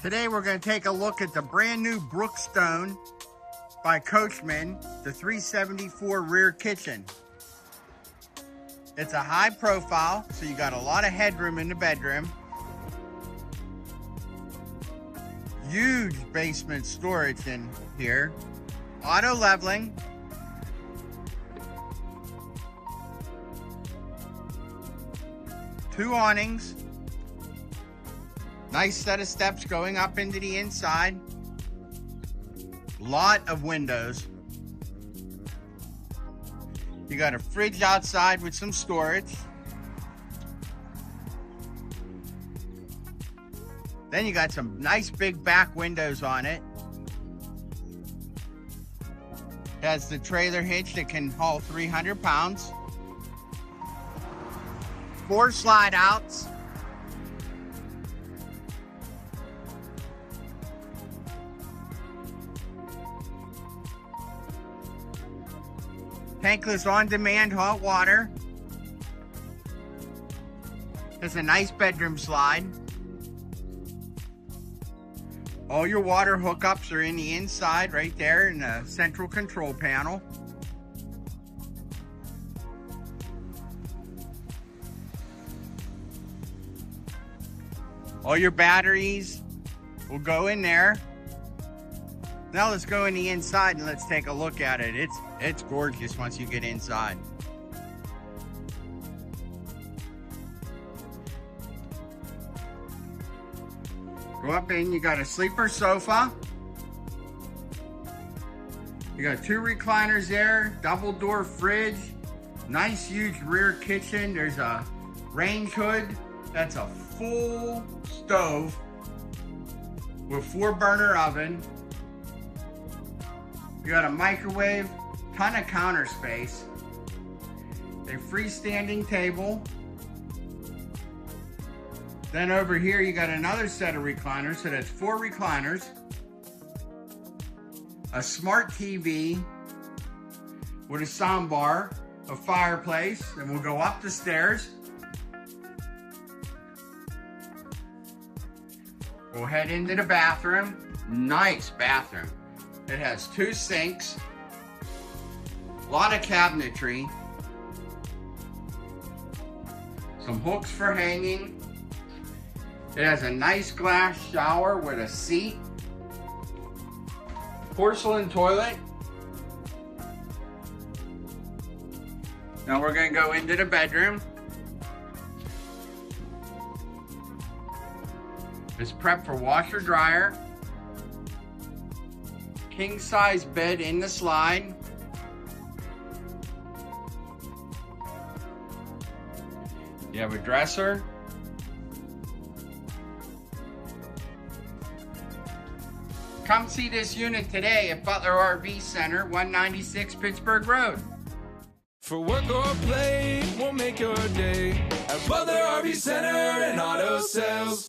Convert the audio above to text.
Today we're going to take a look at the brand new Brookstone by Coachmen, the 374 rear kitchen. It's a high profile, so you got a lot of headroom in the bedroom. Huge basement storage in here. Auto leveling. Two awnings. Nice set of steps going up into the inside. Lot of windows. You got a fridge outside with some storage. Then you got some nice big back windows on it. It has the trailer hitch that can haul 300 pounds. 4 slide outs. Tankless on-demand hot water. There's a nice bedroom slide. All your water hookups are in the inside right there in the central control panel. All your batteries will go in there. Now let's go in the inside and let's take a look at it. It's gorgeous once you get inside. Go up in, you got a sleeper sofa. You got 2 recliners there, double door fridge, nice huge rear kitchen. There's a range hood. That's a full stove with 4 burner oven. You got a microwave, ton of counter space, a freestanding table. Then over here you got another set of recliners, so that's 4 recliners. A smart TV with a soundbar, a fireplace, and we'll go up the stairs. We'll head into the bathroom. Nice bathroom. It has 2 sinks, a lot of cabinetry, some hooks for hanging. It has a nice glass shower with a seat, porcelain toilet. Now we're going to go into the bedroom. It's prepped for washer dryer. King size bed in the slide. You have a dresser. Come see this unit today at Butler RV Center, 196 Pittsburgh Road. For work or play, we'll make your day at Butler RV Center and Auto Sales.